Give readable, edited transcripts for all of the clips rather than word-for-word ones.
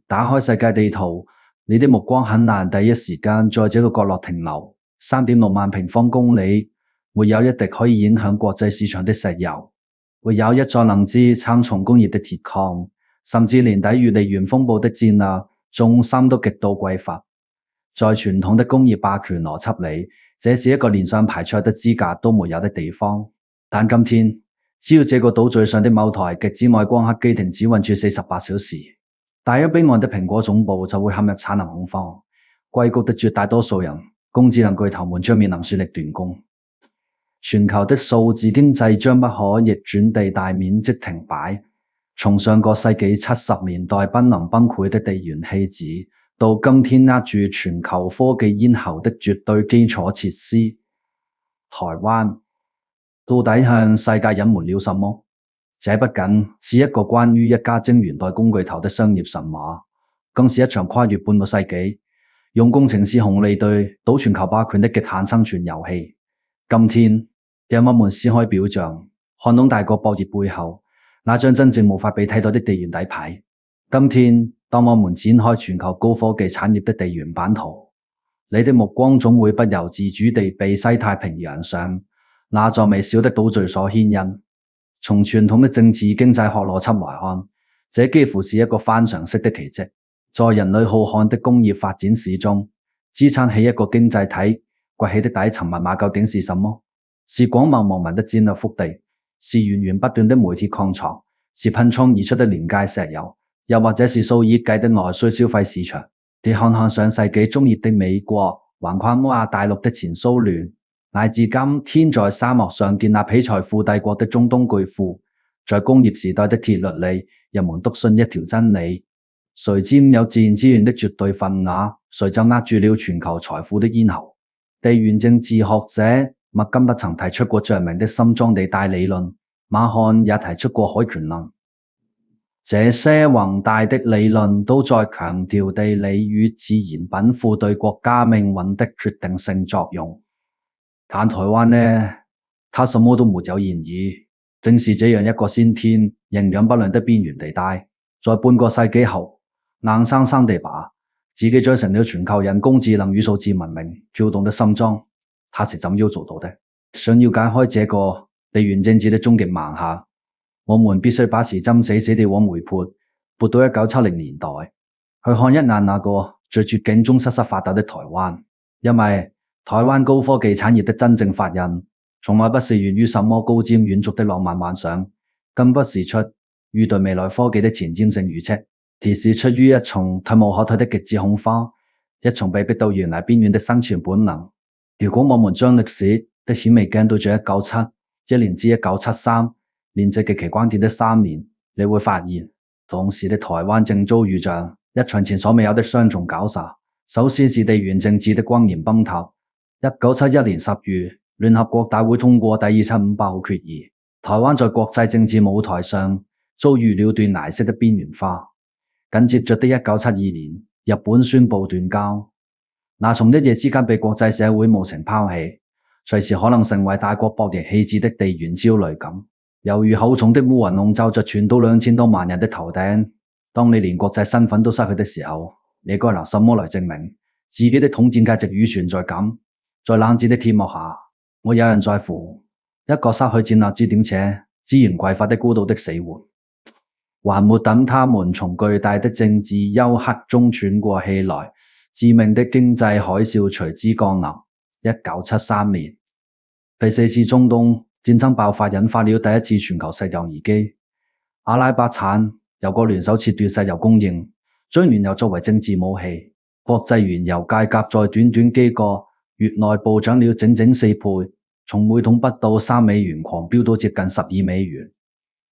打開世界地圖，你的目光很難第一時間在這個角落停留。3.6萬平方公里，沒有一滴可以影響國際市場的石油，沒有一座能支撐重工業的鐵礦，甚至連抵禦地緣風暴的戰略重心都極度匱乏。在傳統的工業霸權邏輯裡，這是一個連上排賽的資格都沒有的地方。但今天，只要這個島嶼上的某台極紫外光刻機停止運轉48小時，大洋彼岸的蘋果總部就會陷入產能恐慌。硅谷的絕大多數人工智能巨頭們將面臨雪力斷供。全球的數字經濟將不可逆轉地大面積停擺。從上個世紀70年代瀕臨崩潰的地緣棄子，到今天握住全球科技咽喉的絕對基礎設施，台灣到底向世界隱瞞了什麼？這不僅是一個關於一家晶圓代工巨頭的商業神話，更是一場跨越半個世紀，用工程師紅利對賭全球霸權的極限生存遊戲。今天，讓我們撕開表象，看懂大國博弈背後那張真正無法被替代的地緣底牌。今天，當我們展開全球高科技產業的地緣版圖，你的目光總會不由自主地被西太平洋上那座微小的島嶼所牽引。從傳統的政治經濟學邏輯來看，這幾乎是一個翻牆式的奇蹟。在人類浩瀚的工業發展史中，支撐起一個經濟體崛起的底層密碼究竟是什麼？是廣袤無聞的戰略腹地，是源源不斷的煤鐵礦床，是噴涌而出的廉價石油，又或者是數以計的內需消費市場？你看看上世紀中葉的美國，橫跨亞大陸的前蘇聯，乃至今天在沙漠上建立起財富帝國的中東巨富，在工業時代的鐵律裡，人們篤信一條真理：誰佔有自然資源的絕對份額，誰就握住了全球財富的咽喉。地緣政治學者麥金不曾提出過著名的心裝地帶理論，馬漢也提出過海權論。這些宏大的理論都在強調地理與自然稟賦對國家命運的決定性作用。但台灣呢？它什麼都沒有言語，正是這樣一個先天營養不良的邊緣地帶，在半個世紀後，硬生生地把自己追成了全球人工智能與數字文明跳動的心臟。它是怎樣做到的？想要解開這個地緣政治的終極盲盒，我們必須把時針死死地往回撥到1970年代，去看一眼那個在絕境中瑟瑟發抖的台灣。因為台灣高科技產業的真正發軔，從來不是源於什麼高瞻遠矚的浪漫幻想，更不是出於對未來科技的前瞻性預測，而是出於一種退無可退的極致恐慌，一種被逼到懸崖邊緣的生存本能。如果我們將歷史的顯微鏡對準1971年至1973年這極其關鍵的3年，你會發現當時的台灣正遭遇着一場前所未有的雙重絞殺。首先是地緣政治的轟然崩塌。1971年10月，聯合國大會通過第275號決議，台灣在國際政治舞台上遭遇了斷崖式的邊緣化。緊接着的1972年，日本宣布斷交。那從一夜之間被國際社會無情拋棄，隨時可能成為大國博弈棄子的地緣焦慮感，猶如厚重的烏雲籠罩着全島2000多萬人的頭頂。當你連國際身份都失去的時候，你該拿什麼來證明自己的統戰價值與存在感？在冷戰的鐵幕下，沒有人在乎一個失去戰略支點且資源匱乏的孤島的死活。還沒等他們從巨大的政治休克中喘過氣來，致命的經濟海嘯隨之降臨。1973年，第4次中東戰爭爆發，引發了第一次全球石油危機。阿拉伯產油國聯手切斷石油供應，將原油作為政治武器。國際原油價格在短短幾個月內暴漲了整整4倍，從每桶不到3美元狂飆到接近12美元。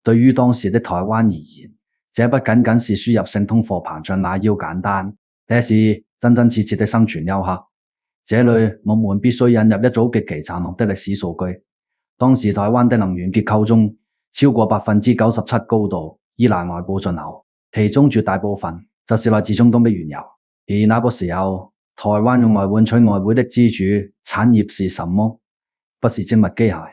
對於當時的台灣而言，這不僅僅是輸入性通貨膨脹那樣簡單，這是真真切切的生存休克。這裡我們必須引入一組極其殘酷的歷史數據。當時台灣的能源結構中，超過97%高度依賴外部進口，其中絕大部分就是來自中東的原油。而那個時候，台灣用來換取外匯的支柱產業是什麼？不是精密機械，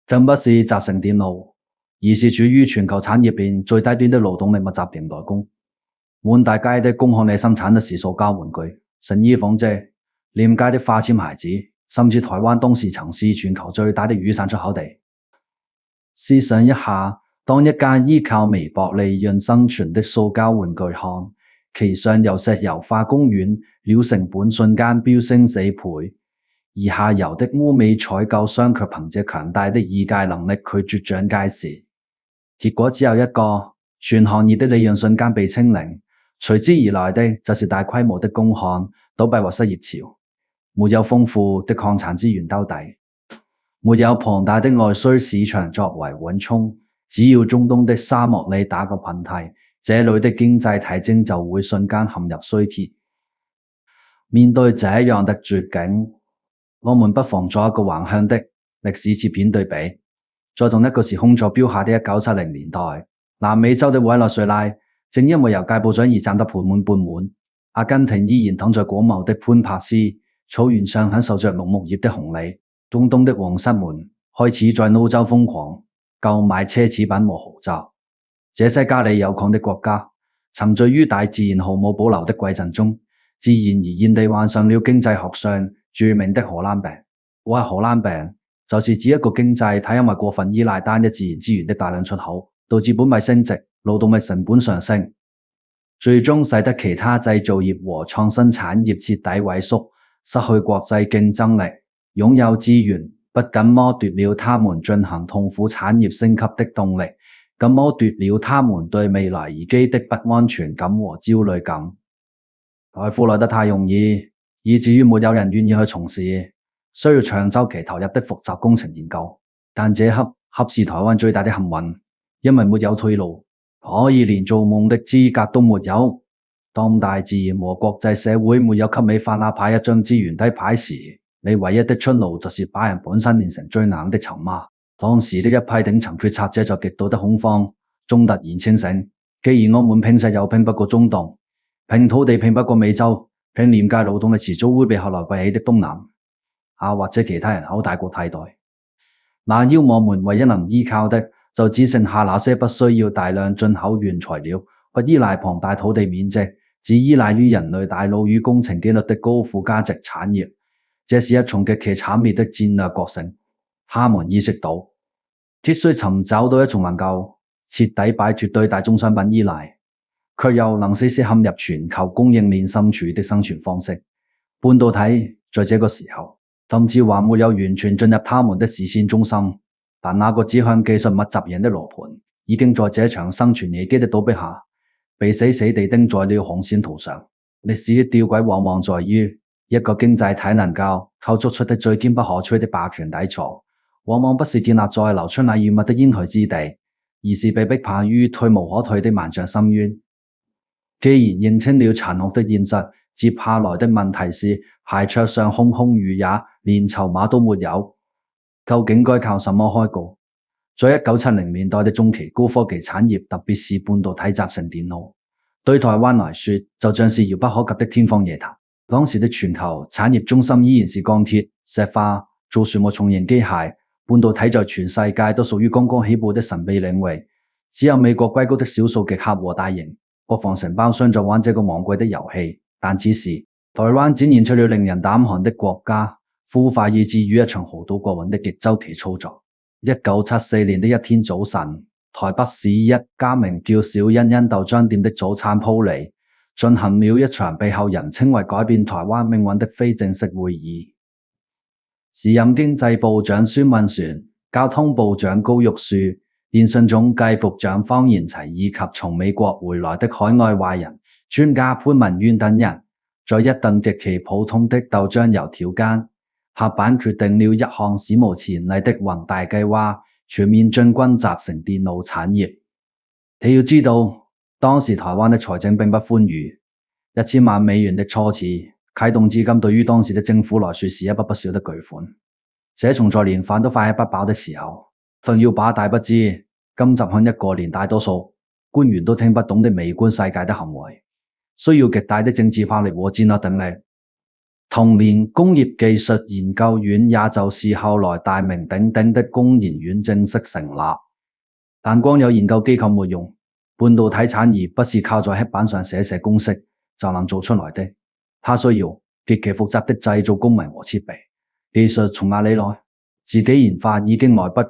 更不是集成電路，而是處於全球產業鏈最低端的勞動力密集型代工。滿大街的工廠裡生產的是塑膠玩具、成衣紡織、廉價的化纖鞋子，甚至台灣當時曾是全球最大的雨傘出口地。試想一下，當一家依靠微薄利潤生存的塑膠玩具廠，其上游石油化工園料成本瞬間飆升4倍，而下游的歐美採購商卻憑借強大的議價能力拒絕漲價時，結果只有一個，全行業的利潤瞬間被清零，隨之而來的就是大規模的工廠倒閉或失業潮。沒有豐富的礦產資源兜底，沒有龐大的外需市場作為緩衝，只要中東的沙漠裡打個噴嚏，這裡的經濟體徵就會瞬間陷入衰竭。面對這樣的絕境，我們不妨做一個橫向的歷史切片對比，在同一個時空座標下的1970年代，南美洲的委內瑞拉正因為油價暴漲而賺得盆滿缽滿，阿根廷依然躺在廣袤的潘帕斯草原上享受着農牧業的紅利，中東的皇室們開始在歐洲瘋狂購買奢侈品和豪宅。這些家裏有礦的國家沉醉於大自然毫無保留的饋贈中，自然而然地患上了經濟學上著名的荷蘭病。我係荷蘭病，就是指一個經濟體因為過分依賴單一自然資源的大量出口，導致本位升值、勞動力成本上升，最終使得其他製造業和創新產業徹底萎縮，失去國際競爭力。擁有資源不僅剝奪了他們進行痛苦產業升級的動力，更剝奪了他們對未來危機的不安全感和焦慮感。財富來得太容易，以至於沒有人願意去從事需要長週期投入的複雜工程研究。但這恰是台灣最大的幸運，因為沒有退路，可以連做夢的資格都沒有。當大自然和國際社會沒有給你發那派一張資源低牌時，你唯一的出路就是把人本身練成最硬的籌碼。當時的一批頂層決策者在極度的恐慌中突然清醒，既然我們拼石油拼不過中東，拼土地拼不過美洲，拼廉價勞動力遲早會被後來崛起的東南亞或者其他人口大國替代。那要我們唯一能依靠的就只剩下那些不需要大量進口原材料，不依賴龐大土地面積，只依賴於人類大腦與工程紀律的高附加值產業。這是一重極其慘烈的戰略覺醒。他們意識到，必須尋找到一種能夠徹底擺脫對大宗商品依賴，卻又能使之陷入全球供應鏈深處的生存方式。半導體在這個時候甚至還沒有完全進入他們的視線中心，但那個指向技術密集型的羅盤已經在這場生存危機的倒逼下被死死地釘在了紅線圖上。歷史的吊詭往往在於，一個經濟體能夠構築出的最堅不可摧的霸權底座，往往不是建立在流出那異物的煙台之地，而是被逼迫於退無可退的萬丈深淵。既然認清了殘酷的現實，接下來的問題是，牌桌上空空如也，連籌碼都沒有，究竟該靠什麼開告？在1970年代的中期，高科技產業，特別是半導體集成電腦，對台灣來說就像是遙不可及的天方夜譚。當時的全球產業中心依然是鋼鐵、石化、造船和重型機械，半導體在全世界都屬於剛剛起步的神秘領域。只有美國硅谷的少數極客和大型國防承包商在玩這個昂貴的遊戲。但此時，台灣展現出了令人膽寒的國家腐化，以至於一場豪賭過雲的極周期操作。1974年的一天早晨，台北市一家名叫小欣欣豆漿店的早餐鋪裡進行了一場被後人稱為改變台灣命運的非正式會議。時任經濟部長孫運璇、交通部長高玉樹、電信總計部長方賢齊以及從美國回來的海外華人專家潘文淵等人，在一頓極其普通的豆漿油條間，拍板決定了一項史無前例的宏大計劃，全面進軍集成電腦產業。你要知道，當時台灣的財政並不寬裕，1000萬美元的初始啟動資金對於當時的政府來說是一筆不小的巨款。這從在連飯都快吃不飽的時候，更要把大筆資金集向一個連大多數官員都聽不懂的微觀世界的行為，需要極大的政治魄力和戰略定力。同年，工業技術研究院，也就是後來大名鼎鼎的工研院正式成立。但光有研究機構沒用，半導體產業不是靠在黑板上寫公式就能做出來的，它需要極其複雜的製造工藝和設備。技術從哪裡來？自己研發已經來不及，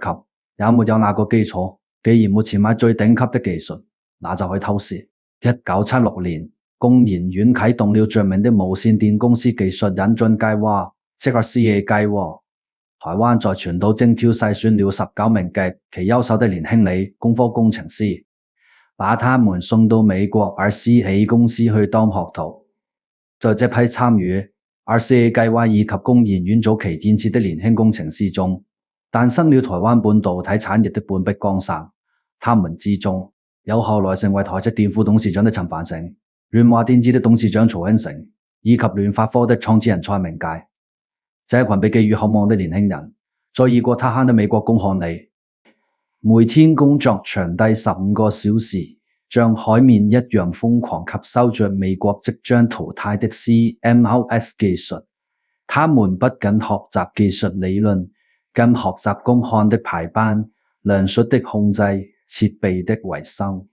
也沒有那個基礎。既然沒錢買最頂級的技術，那就去偷師。1976年，工研院啟動了著名的無線電公司技術引進計劃，即係 CA 計劃。台灣在全島精挑細選了19名極其優秀的年輕理工科工程師，把他們送到美國 RCA 公司去當學徒。在這批參與 RCA 計劃以及工研院早期建設的年輕工程師中，誕生了台灣半導體產業的半壁江山。他們之中有後來成為台積電副董事長的陳繁成、聯華電子的董事長曹興誠，以及聯發科的創始人蔡明介。這群被寄予厚望的年輕人，在異國他鄉的美國工廠裏，每天工作長達15個小時，像海綿一樣瘋狂吸收着美國即將淘汰的 CMOS 技術。他們不僅學習技術理論，更學習工廠的排班、量數的控制、設備的維修。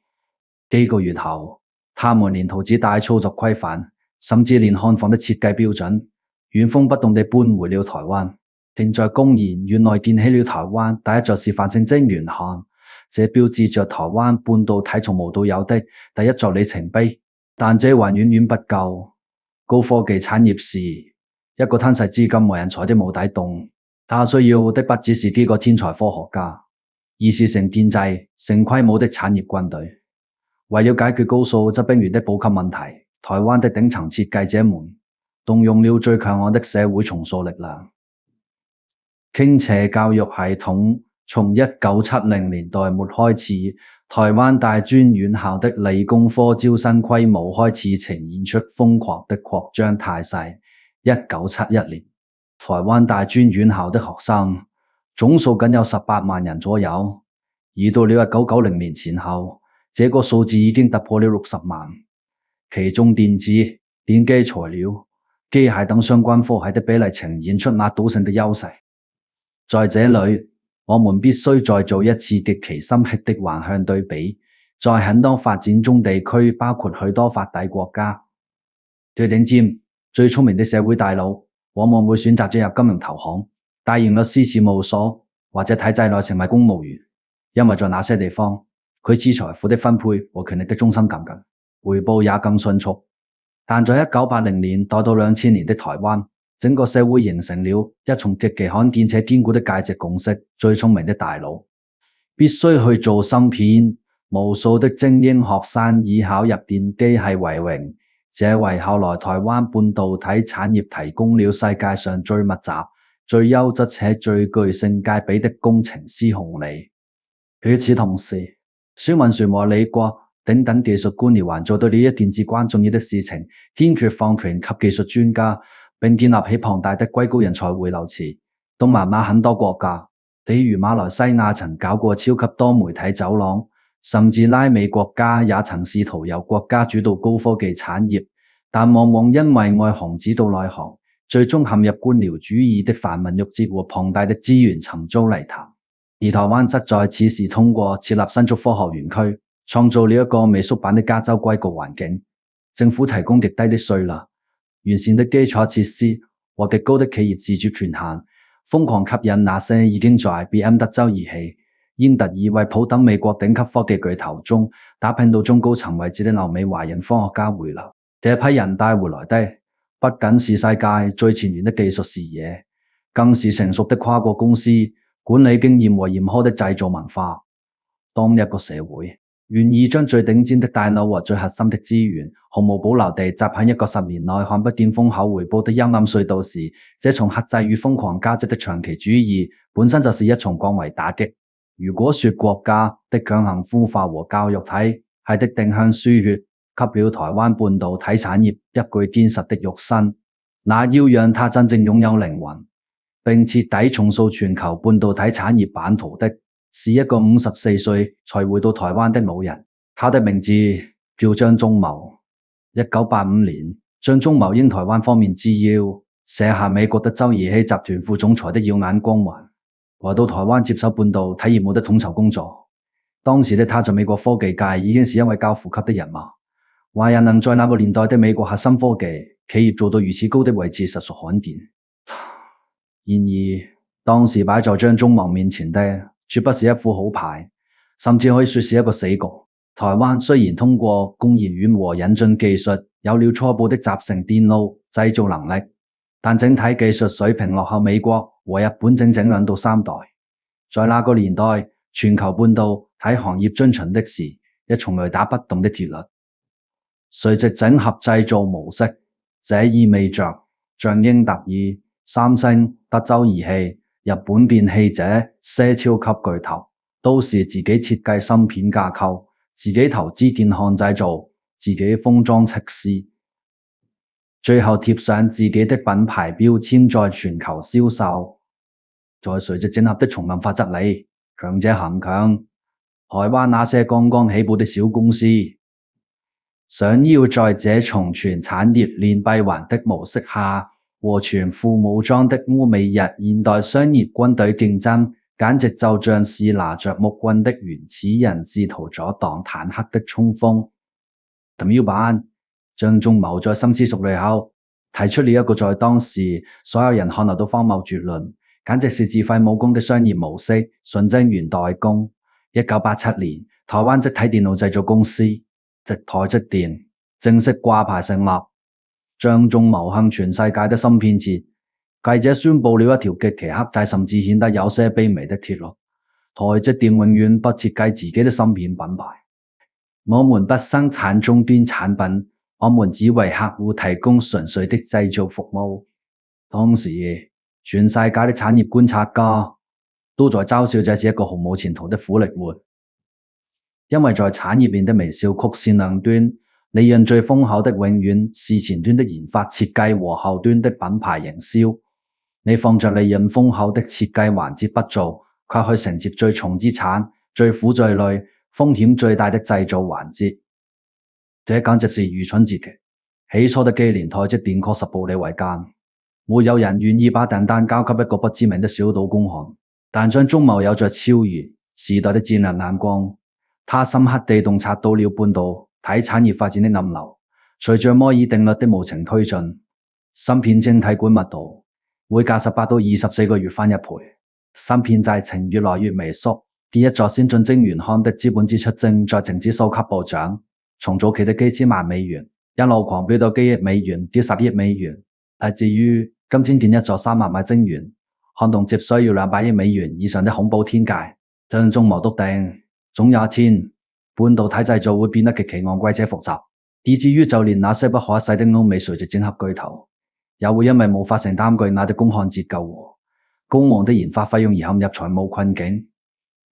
幾個月後，他們連圖紙帶操作規範，甚至連焊房的設計標準，原封不動地搬回了台灣，並在工研院內建起了台灣第一座示範性晶圓廠。這標誌着台灣半導體從無到有的第一座里程碑。但這還遠遠不夠。高科技產業是一個吞噬資金和人才的無底洞，它需要的不只是幾個天才科學家，而是成建制、成規模的產業軍隊。為了解決高數則兵員的補給問題，台灣的頂層設計者們動用了最強悍的社會重塑力量。傾斜教育系統。從1970年代末開始，台灣大專院校的理工科招生規模開始呈現出瘋狂的擴張態勢。1971年，台灣大專院校的學生總數僅有18萬人左右，而到了1990年前後，這個數字已經突破了60萬。其中電子、電機材料、機械等相關科系的比例呈現出壓倒性的優勢。在這裡，我們必須再做一次極其深刻的橫向對比。在很多發展中地區，包括許多發達國家，最頂尖、最聰明的社會大佬往往會選擇進入金融投行、大型律師事務所或者體制內成為公務員，因為在那些地方，佢此財富的分配和權力的中心更近，回報也更迅速。但在1980年代到2000年的台灣，整個社會形成了一種極其罕見且堅固的價值共識：最聰明的大佬必須去做芯片，無數的精英學生以考入電機系為榮，這為後來台灣半導體產業提供了世界上最密集、最優質且最具性價比的工程師紅利。與此同時，孫運璇和李國等等技術官僚還做到了一件至關重要的事情：堅決放權給技術專家，並建立起龐大的硅谷人才回流池。東南亞很多國家，比如馬來西亞曾搞過超級多媒體走廊，甚至拉美國家也曾試圖由國家主導高科技產業，但往往因為外行指導內行，最終陷入官僚主義的繁文縟節和龐大的資源尋租泥潭。而台灣則在此時通過設立新竹科學園區，創造了一個微縮版的加州硅谷環境。政府提供極低的稅率、完善的基礎設施和極高的企業自主權限，瘋狂吸引那些已經在 IBM 德州儀器、英特爾、惠普等美國頂級科技巨頭中打拼到中高層位置的留美華人科學家回流。這批人帶回來的不僅是世界最前沿的技術視野，更是成熟的跨國公司管理經驗和嚴苛的製造文化。當一個社會願意將最頂尖的大腦和最核心的資源毫無保留地集喺一個10年內看不見豐厚回報的幽暗隧道時，這種克制與瘋狂交織的長期主義本身就是一重降維打擊。如果說國家的強行孵化和教育體系的定向輸血給了台灣半導體產業一具堅實的肉身，那要讓它真正擁有靈魂並徹底重塑全球半導體產業版圖的，是一個54歲才回到台灣的老人，他的名字叫張忠謀。1985年，張忠謀應台灣方面之邀，卸下美國德州儀器集團副總裁的耀眼光環，來到台灣接手半導體業務的統籌工作。當時的他在美國科技界已經是一位較負級的人馬。華人能在那個年代的美國核心科技企業做到如此高的位置，實屬罕見。然而，當時擺在張忠謀面前的，絕不是一副好牌，甚至可以說是一個死局。台灣雖然通過工研院和引進技術，有了初步的集成電路製造能力，但整體技術水平落後美國和日本整整2到3代。在那個年代，全球半導體行業遵循的是一從來打不動的鐵律。垂直整合製造模式，這意味着像英特爾、三星、德州儀器、日本電器這些超級巨頭，都是自己設計芯片架構，自己投資電焊製造，自己封裝測試，最後貼上自己的品牌標籤，在全球銷售。在垂直整合的叢林法則裏，強者恒強。台灣那些剛剛起步的小公司，想要在這從全產業鏈閉環的模式下和全副武裝的歐美日現代商業軍隊競爭，簡直就像是拿着木棍的原始人試圖阻擋坦克的衝鋒。怎麼辦？張忠謀在深思熟慮後，提出了一個在當時所有人看來都荒謬絕倫，簡直是自廢武功的商業模式——純晶圓代工。1987年，台灣積體電路製造公司即台積電正式掛牌成立。張忠謀向全世界的芯片節記者宣布了一條極其克制，甚至顯得有些卑微的鐵律：台積電永遠不設計自己的芯片品牌，我們不生產終端產品，我們只為客戶提供純粹的製造服務。當時，全世界的產業觀察家都在嘲笑這是一個毫無前途的苦力活，因為在產業鏈的微小曲線兩端，利潤最豐厚的永遠是前端的研發設計和後端的品牌營銷。你放着利潤豐厚的設計環節不做，卻去承接最重資產、最苦最累、風險最大的製造環節，這簡直是愚蠢至極。起初的幾年，台積電確實步履維艱，沒有人願意把訂單交給一個不知名的小島工行。但張忠謀有着超越時代的戰略眼光，他深刻地洞察到了半導體產業發展的暗流。隨着摩爾定律的無情推進，芯片晶體管密度每隔18到24個月翻一倍，芯片製程越來越微縮。第一座先進晶圓廠的資本支出正在呈指數級暴漲，從早期的幾千萬美元一路狂飆到幾億美元、幾十億美元，乃至於今天建一座3萬米晶圓，看動輒需要200億美元以上的恐怖天價。張忠謀篤定，總有一天半導體製造會變得極其昂貴且複雜，以至於就連那些不可一世的歐美垂直整合巨頭，也會因為無法承擔巨額的工焊折舊和高昂的研發費用而陷入財務困境。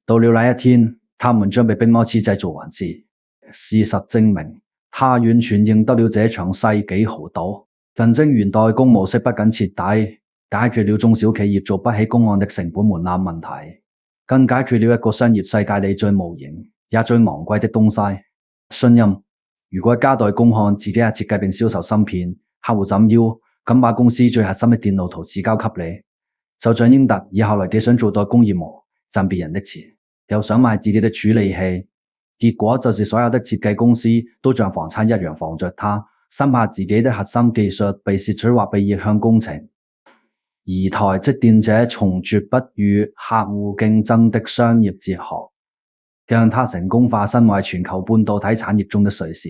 到了那一天，他們將被逼開始製造環節。事實證明，他完全贏得了這場世紀豪賭。近晶圓代工模式不僅徹底解決了中小企業做不起工焊的成本門檻問題，更解決了一個商業世界裏最無形也最昂貴的東西——信任。如果家代工焊自己係設計並銷售芯片，客戶怎要敢把公司最核心的電路圖紙交給你？就像英特爾後來既想做代工業務，賺別人的錢，又想賣自己的處理器，結果就是所有的設計公司都像房產一樣防着他，生怕自己的核心技術被竊取或被逆向工程。而台積電這從絕不與客戶競爭的商業哲學，讓他成功化身為全球半導體產業中的瑞士，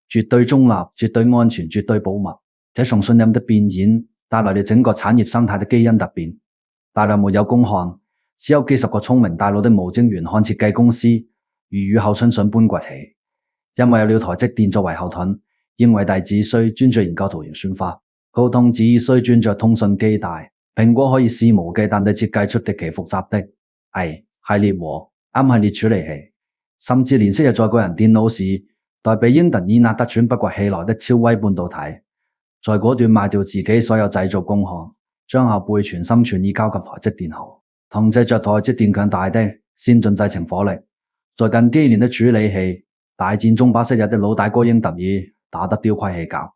絕對中立、絕對安全、絕對保密。這種信任的變現帶來了整個產業生態的基因突變。大量沒有工焊，只有幾十個聰明大腦的無晶圓焊設計公司如雨後春筍般崛起。因為有了台積電作為後盾，英偉達只需專注研究圖形算法，高通只需專注通訊基帶，蘋果可以肆無忌憚地設計出極其複雜的 A 系列和 M 系列處理器，甚至連昔日在個人電腦時代被英特爾壓得喘不過氣來的超微半導體，在果斷賣掉自己所有製造工項，將後輩全心全意交給台積電後，憑借着台積電強大的先進製程火力，在近幾年的處理器大戰中把昔日的老大哥英特爾打得丟盔棄甲。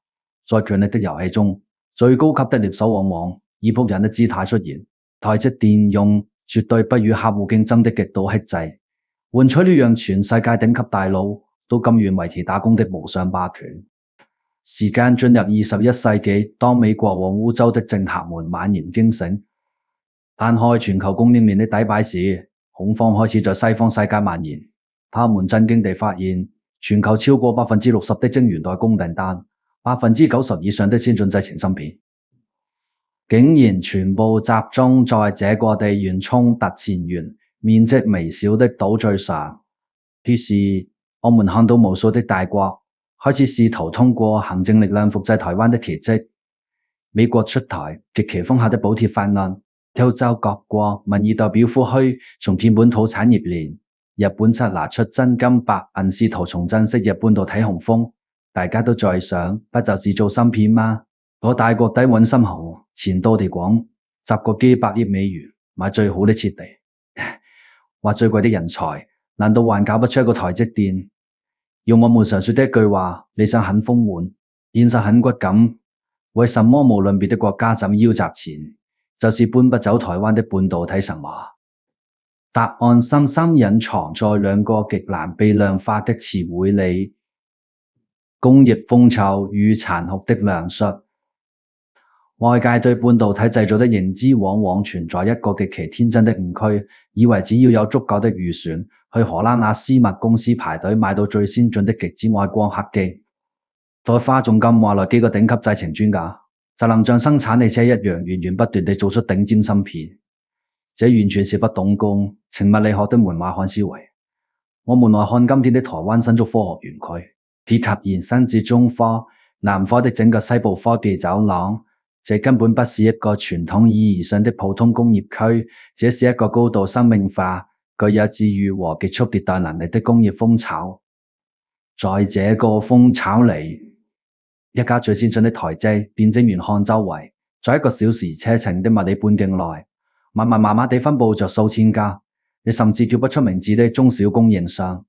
在權力的遊戲中，最高級的獵手往往以僕人的姿態出現。台積電用絕對不與客戶競爭的極度克制，換取了讓全世界頂級大佬都甘願為其打工的無上霸權。時間進入21世紀，當美國和歐洲的政客們猛然驚醒，攤開全球供應鏈的底牌時，恐慌開始在西方世界蔓延。他們震驚地發現，全球超過60%的晶圓代工訂單，90%以上的先進製程芯片，竟然全部集中在這個地緣衝突前沿、面積微小的島嶼上。於是，我們看到無數的大國開始試圖通過行政力量複製台灣的奇蹟。美國出台極其豐厚的補貼法案，歐洲各國民意代表呼籲重建本土產業鏈。日本則拿出真金白銀試圖重振昔日半導體雄風。大家都在想，不就是做芯片嗎？我大國底蘊深厚，錢多地廣，集過幾百億美元買最好的設地，或最貴的人才，難道還搞不出一個台積電？用我們常說的一句話，理想很豐滿，現實很骨感。為什麼無論別的國家怎腰集錢，就是搬不走台灣的半導體神話？答案深深隱藏在兩個極難被量化的詞彙裡：工業風潮與殘酷的量術。外界對半導體製造的認知往往存在一個極其天真的誤區，以為只要有足夠的預算，去荷蘭阿斯麥公司排隊買到最先進的極紫外光刻機，再花重金挖來幾個頂級製程專家，就能像生產汽車一樣源源不斷地做出頂尖芯片。這完全是不懂工、程物理學的門外漢思維。我們來看今天的台灣新竹科學園區，以及延伸至中科、南科的整個西部科技走廊。這根本不是一個傳統意義上的普通工業區，這是一個高度生命化、具有治癒和極速迭代能力的工業蜂巢。在這個蜂巢裡，一家最先進的台積電晶圓看周圍，在一個小時車程的物理半徑內，密密麻麻地分佈着數千家，你甚至叫不出名字的中小供應商。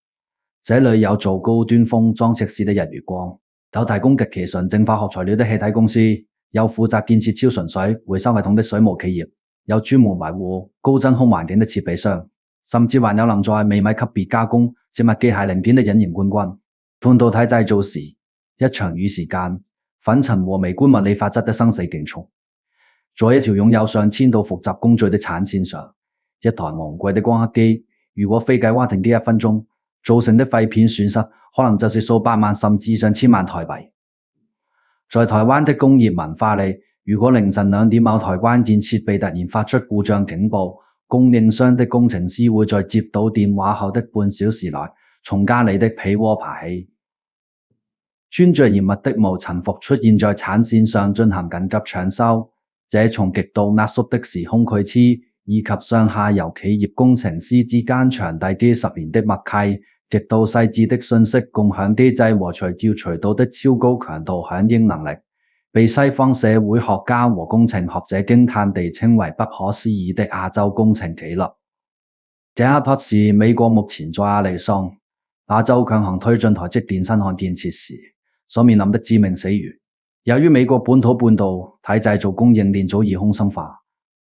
這裡有做高端封裝測試的日月光，有提供極其純淨化學材料的氣體公司，有負責建設超純水回收系統的水務企業，有專門維護高真空環境的設備商，甚至還有能在微米級別加工精密機械零件的隱形冠軍。半導體製造時，一場與時間、粉塵和微觀物理法則的生死競速。在一條擁有上千道複雜工序的產線上，一台昂貴的光刻機如果非計劃停機1分鐘，造成的廢片損失可能就是數百萬甚至上千萬台幣。在台灣的工業文化裡，如果凌晨2點某台關鍵設備突然發出故障警報，供應商的工程師會在接到電話後的半小時內從家裡的被窩爬起，穿着嚴密的無塵服出現在產線上進行緊急搶修。這從極度壓縮的時空距離以及上下游企業工程師之間長達幾十年的默契、極度細緻的信息共享機制和隨叫隨到的超高強度響應能力，被西方社會學家和工程學者驚嘆地稱為不可思議的亞洲工程紀錄。這一匹是美國目前在亞利桑那州強行推進台積電新漢建設時所面臨的致命死穴。由於美國本土半導體製造供應鏈早已空心化，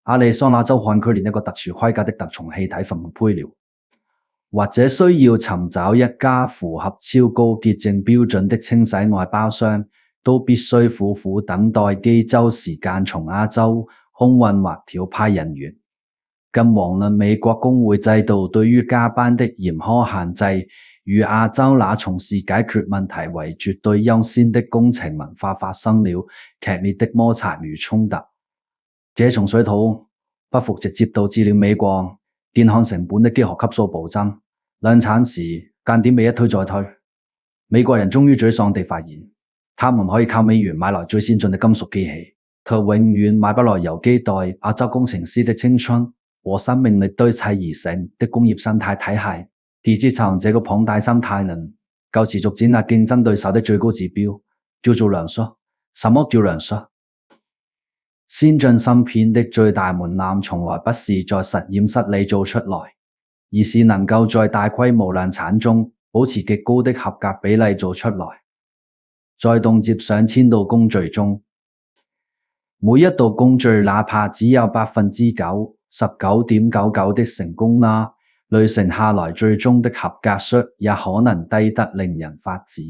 亞利桑那州漢區連一個特殊規格的特重氣體分配料，或者需要尋找一家符合超高潔淨標準的清洗外包商，都必須苦苦等待機週時間從亞洲空運或調派人員。更遑論美國工會制度對於加班的嚴苛限制，與亞洲那從事解決問題為絕對優先的工程文化發生了劇烈的摩擦與衝突。這從水土不服直接導致了美國電焊成本的幾何級數暴增，量產時間點被一推再推。美國人終於沮喪地發現，他們可以靠美元買來最先進的金屬機器，卻永遠買不來由基代亞洲工程師的青春和生命力堆砌而成的工業生態體系。而自從這個龐大生態能夠持續碾壓競爭對手的最高指標，叫做量縮。什麼叫量縮？先進芯片的最大門檻從來不是在實驗室裡做出來，而是能夠在大規模量產中保持極高的合格比例做出來。在動輒上千道工序中，每一道工序哪怕只有9%、19.99%的成功啦，累乘下來最終的合格率也可能低得令人髮指。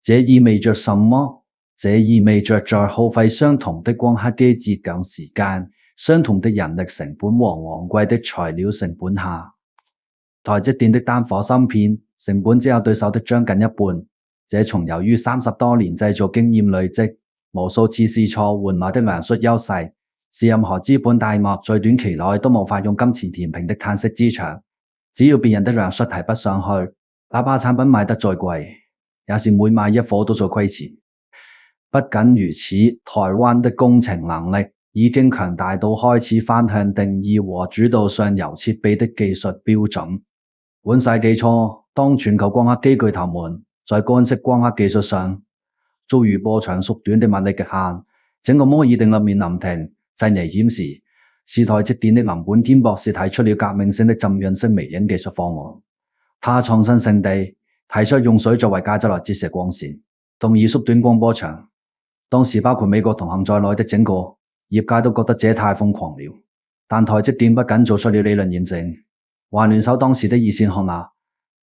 這意味着什麼？這意味着在耗費相同的光刻機折舊時間、相同的人力成本和昂貴的材料成本下，台積電的單顆芯片成本只有對手的將近一半。這從由於30多年製造經驗累積、無數次試錯換來的量術優勢，是任何資本大鱷在短期內都無法用金錢填平的嘆息之牆。只要別人的量術提不上去，哪怕產品賣得再貴，也是每賣一顆都在虧錢。不僅如此，台灣的工程能力已經強大到開始翻向定義和主導上游設備的技術標準。本世紀初，當全球光刻機巨頭們在乾式光刻技術上遭遇波長縮短的物理極限，整個摩爾定律面臨停滯危險時，是台積電的林本堅博士提出了革命性的浸潤式微影技術方案。他創新性地提出用水作為介質來折射光線，動議縮短光波長。當時包括美國同行在內的整個業界都覺得這太瘋狂了，但台積電不僅做出了理論驗證，還聯手當時的二線學拿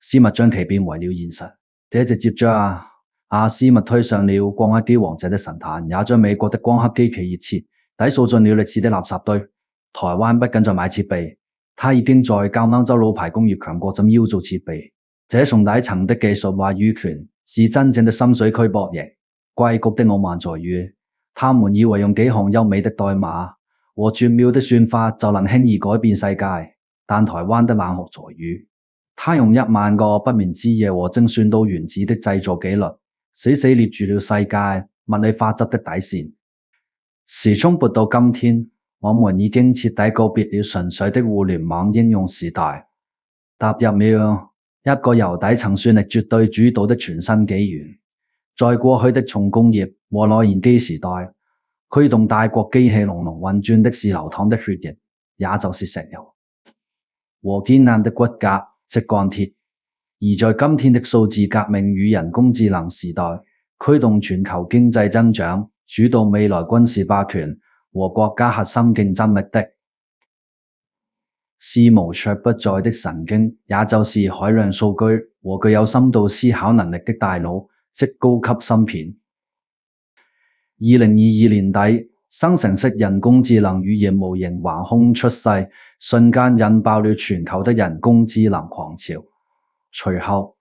施密將其變為了現實。這直接將阿施密推上了光刻機王者的神壇，也將美國的光刻機企業徹底掃進了歷史的垃圾堆。台灣不僅在買設備，他已經在教歐洲老牌工業強國怎麼做設備。這從底層的技術話語權是真正的深水區博弈。硅谷的傲慢在於，他們以為用幾行優美的代碼和絕妙的算法就能輕易改變世界，但台灣的冷酷在於，他用1萬個不眠之夜和精算到原子的製造紀律，死死捏住了世界物理法則的底線。時鐘撥到今天，我們已經徹底告別了純粹的互聯網應用時代，踏入了一個由底層算力絕對主導的全新紀元。在過去的重工業和內燃機時代，驅動大國機器隆隆運轉的是流淌的血液，也就是石油和堅硬的骨骼即鋼鐵。而在今天的數字革命與人工智能時代，驅動全球經濟增長、主導未來軍事霸權和國家核心競爭力的，是無處不在的神經，也就是海量數據和具有深度思考能力的大腦，即高級芯片。2022年底，生成式人工智能語言模型橫空出世，瞬間引爆了全球的人工智能狂潮。隨後，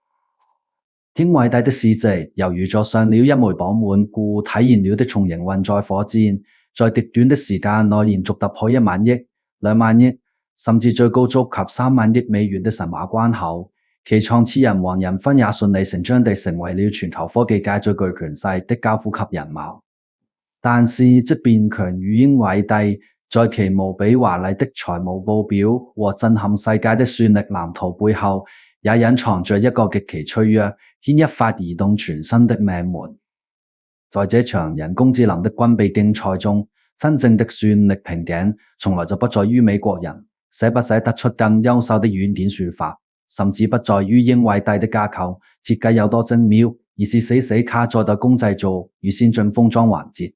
天偉大的市值猶如坐上了一枚綁滿固體燃料的重型運載火箭，在極短的時間內連續突破1萬億、2萬億，甚至最高觸及3萬億美元的神話關口。其創始人黃仁勳也順理成章地成為了全球科技界最具權勢的交呼級人物。但是，即便強如英偉大，在其無比華麗的財務報表和震撼世界的算力藍圖背後，也隱藏着一個極其脆弱、牽一髮而動全身的命門。在這場人工智能的軍備競賽中，真正的算力瓶頸從來就不在於美國人捨不捨得出更優秀的軟件算法，甚至不在於英偉大的架構設計有多精妙，而是死死卡在代工製造與先進封裝環節。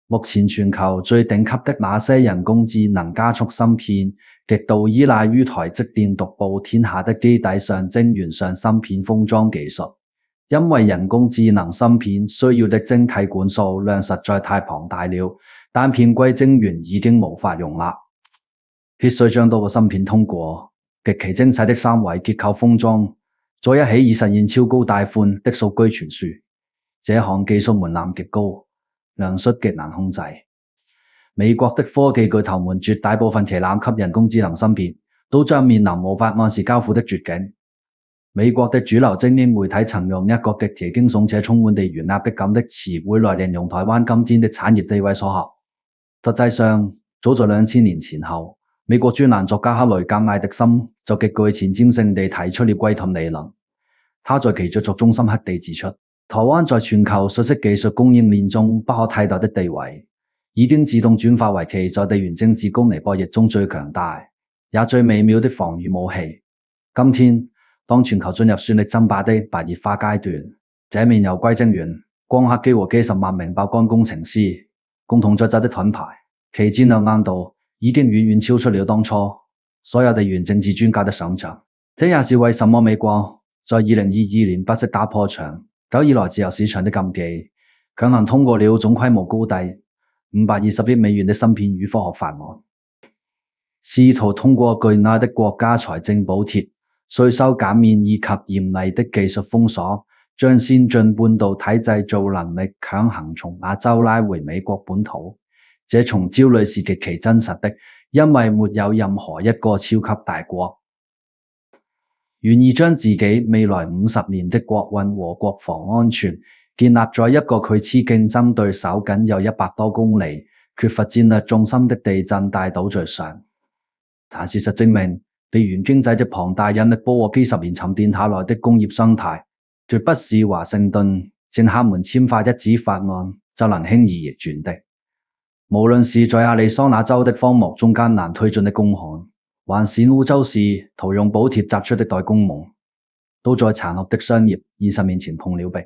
目前全球最頂級的那些人工智能加速芯片，極度依賴於台積電獨步天下的基底上晶圓上芯片封裝技術。因為人工智能芯片需要的晶體管數量實在太龐大了，單片硅晶圓已經無法容納，必須將多個芯片通過極其精細的三維結構封裝在一起，以實現超高帶寬的數據傳輸。這項技術門檻極高，量術極難控制。美國的科技巨頭們絕大部分旗艦級人工智能芯片都將面臨無法按時交付的絕境。美國的主流精英媒體曾用一個極其驚悚且充滿地緣壓迫感的詞彙來形容台灣今天的產業地位所合。實際上，早在2000年前後，美國專欄作家克雷格艾迪森就極具前瞻性地提出了龜盾理論。他在其著作中深刻地指出，台灣在全球信息技術供應鏈中不可替代的地位，已經自動轉化為其在地緣政治高尼博弈中最強大也最美妙的防禦武器。今天，當全球進入算力爭霸的白熱化階段，這面由硅晶圓、光刻機和幾十萬名爆肝工程師共同作製的盾牌，其戰略硬度已經遠遠超出了當初所有地緣政治專家的想象。這也是為什麼美國在2022年不惜打破長久以來自由市場的禁忌，強行通過了總規模高達520億美元的芯片與科學法案，試圖通過巨大的國家財政補貼、稅收減免以及嚴厲的技術封鎖，將先進半導體製造能力強行從亞洲拉回美國本土。這種焦慮是極其真實的，因為沒有任何一個超級大國願意將自己未來50年的國運和國防安全建立在一個距此競爭對手僅有100多公里、缺乏戰略重心的地震大島嶼上。但事實證明，地緣經濟的龐大引力波和幾十年沉澱下來的工業生態，絕不是華盛頓政客們簽發一紙法案就能輕易逆轉的。無論是在亞利桑那州的荒漠中艱難推進的工項，還是澳洲市圖用補貼擲出的代工夢，都在殘酷的商業現實面前碰了壁。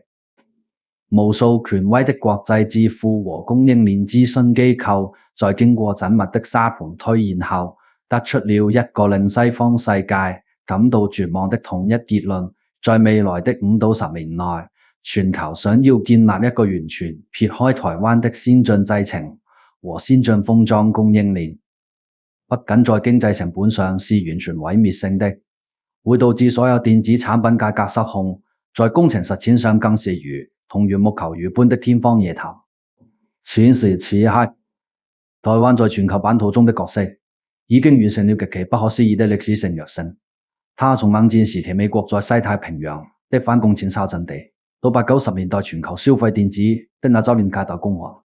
無數權威的國際智庫和供應鏈諮詢機構在經過縝密的沙盤推演後，得出了一個令西方世界感到絕望的統一結論：在未來的5到10年內，全球想要建立一個完全撇開台灣的先進製程和先進封裝供應鏈，不僅在經濟成本上是完全毀滅性的，會導致所有電子產品價格失控，在工程實踐上更是同緣木求魚般的天方夜譚。此時此刻，台灣在全球版圖中的角色已經完成了極其不可思議的歷史性躍升。它從冷戰時期美國在西太平洋的反共前哨陣地，到80、90年代全球消費電子的那州連界代工行，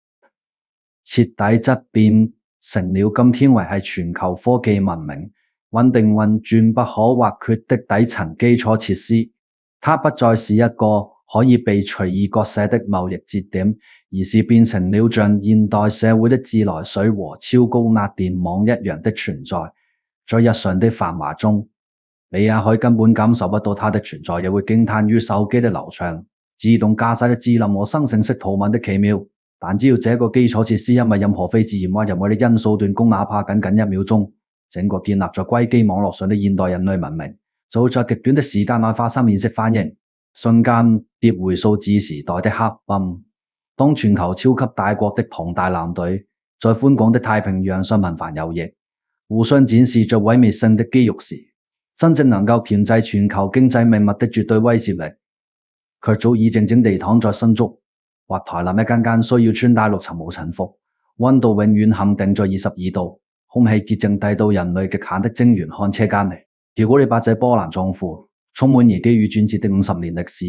徹底質變成了今天維繫全球科技文明穩定運轉不可或缺的底層基礎設施。它不再是一個可以被隨意割捨的貿易節點，而是變成了像現代社會的自來水和超高壓電網一樣的存在。在日常的繁華中，你也許根本感受不到它的存在，也會驚嘆於手機的流暢、自動駕駛的智能和生成式圖文的奇妙。但只要這個基礎設施因為任何非自然或人為的因素斷供，哪怕僅僅1秒鐘，整個建立在硅基網絡上的現代人類文明就會在極短的時間內發生免息反應，瞬間跌回數字時代的黑暗。當全球超級大國的龐大艦隊在寬廣的太平洋上頻繁游弋，互相展示着毀滅性的肌肉時，真正能夠鉗制全球經濟命脈的絕對威懾力，卻早已靜靜地躺在新竹或台南一間間需要穿戴6層無塵服、溫度永遠限定在22度、空氣潔淨低到人類極限的晶圓看車間裡。如果你把這波瀾壯闊、充滿移機與轉折的50年歷史，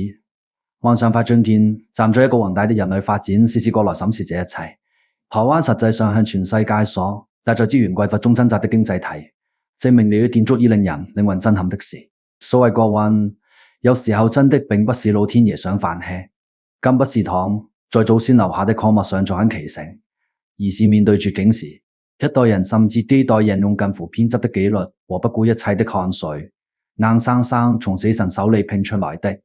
往上發進片，站在一個宏大的人類發展史角來審視這一切，台灣實際上向全世界所帶在資源匱乏中掙扎的經濟體，證明了一件足以令人靈魂震撼的事。所謂國運，有時候真的並不是老天爺想泛欺，更不是躺在祖先留下的礦物上坐享其成，而是面對絕境時，一代人甚至幾代人用近乎偏執的紀律和不顧一切的汗水，硬生生從死神手裡拼出來的。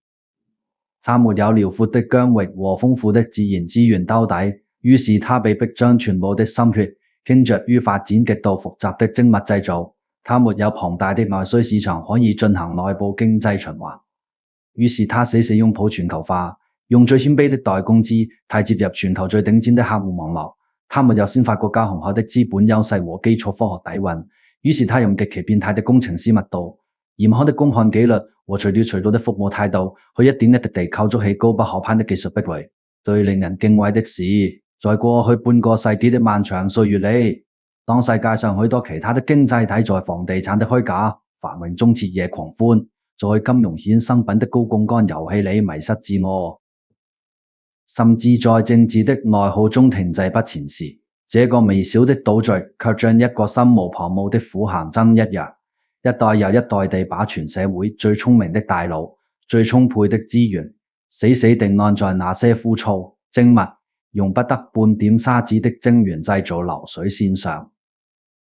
他沒有遼闊的疆域和豐富的自然資源兜底，於是他被迫將全部的心血傾着於發展極度複雜的精密製造。他沒有龐大的內需市場可以進行內部經濟循環，於是他死死擁抱全球化，用最謙卑的代工資替接入全球最頂尖的客戶網絡。他沒有先發國家雄厚的資本優勢和基礎科學底蘊，於是他用極其變態的工程師密度、嚴苛的工項紀律和隨叫隨到的服務態度，去一點一滴地構築起高不可攀的技術壁壘。最令人敬畏的是，在過去半個世紀的漫長歲月裡，當世界上許多其他的經濟體在房地產的虛假繁榮中徹夜狂歡，在金融衍生品的高槓桿遊戲裡迷失自我，甚至在政治的內耗中停滯不前時，這個微小的島嶼卻像一個心無旁騖的苦行僧一樣，一代又一代地把全社會最聰明的大腦、最充沛的資源，死死地按在那些枯燥、精密、用不得半點沙子的晶圓製造流水線上。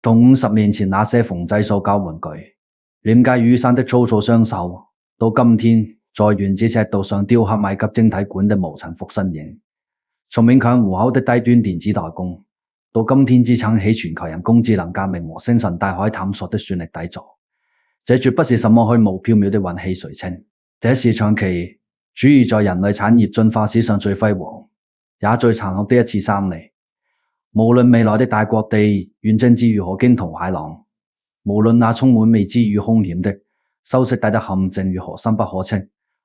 同50年前那些縫製塑膠玩具、廉價雨傘的粗糙雙手，到今天在原子尺度上雕刻米級晶體管的無塵服身影，從勉強糊口的低端電子代工，到今天支撐起全球人工智能革命和星辰大海探索的算力底座。這絕不是什麼虛無縹緲的運氣誰稱，這是長期主義在人類產業進化史上最輝煌也最殘酷的一次勝利。無論未來的大國地緣政治如何驚濤駭浪，無論那充滿未知與兇險的修昔底德陷阱如何深不可測，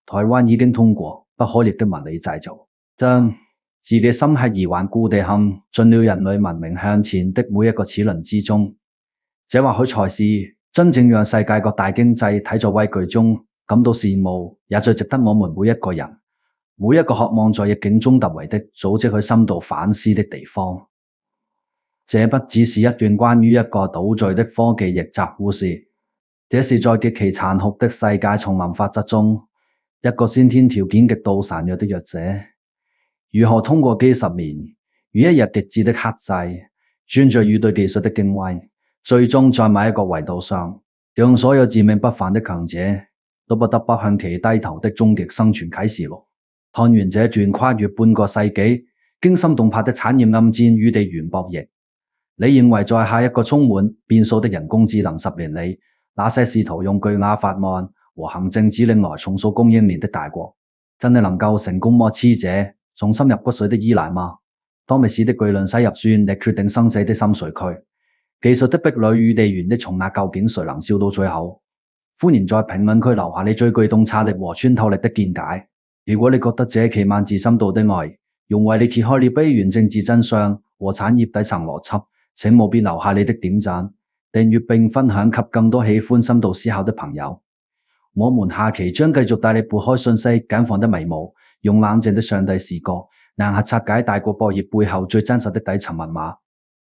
台灣已經通過不可逆的物理製造，將自己深刻而頑固地陷進了人類文明向前的每一個齒輪之中。這或許才是真正讓世界各大經濟體在畏懼中感到羨慕，也最值得我們每一個人、每一個渴望在逆境中突圍的組織去深度反思的地方。這不只是一段關於一個島嶼的科技逆襲故事，這是在極其殘酷的世界叢林法則中，一個先天條件極度孱弱的弱者，如何通過幾十年與一日極致的克制，專注與對技術的敬畏，最終在某一個維度上，讓所有自命不凡的強者都不得不向其低頭的終極生存啟示錄。看完這段跨越半個世紀、驚心動魄的產業暗戰與地緣博弈，你認為在下一個充滿變數的人工智能10年裡，那些試圖用巨額法案和行政指令來重塑供應鏈的大國，真的能夠成功剝持這從深入骨髓的依賴嗎？當歷史的巨輪駛入算力決定生死的深水區，技術的壁壘與地緣的重壓，究竟誰能笑到最後？歡迎在評論區留下你最具洞察力和穿透力的見解。如果你覺得這期萬字深度的愛用為你揭開了地緣政治真相和產業底層邏輯，請務必留下你的點讚、訂閱並分享給更多喜歡深度思考的朋友。我們下期將繼續帶你撥開信息繭房的迷霧，用冷靜的上帝視角，硬核拆解大國博弈背後最真實的底層密碼。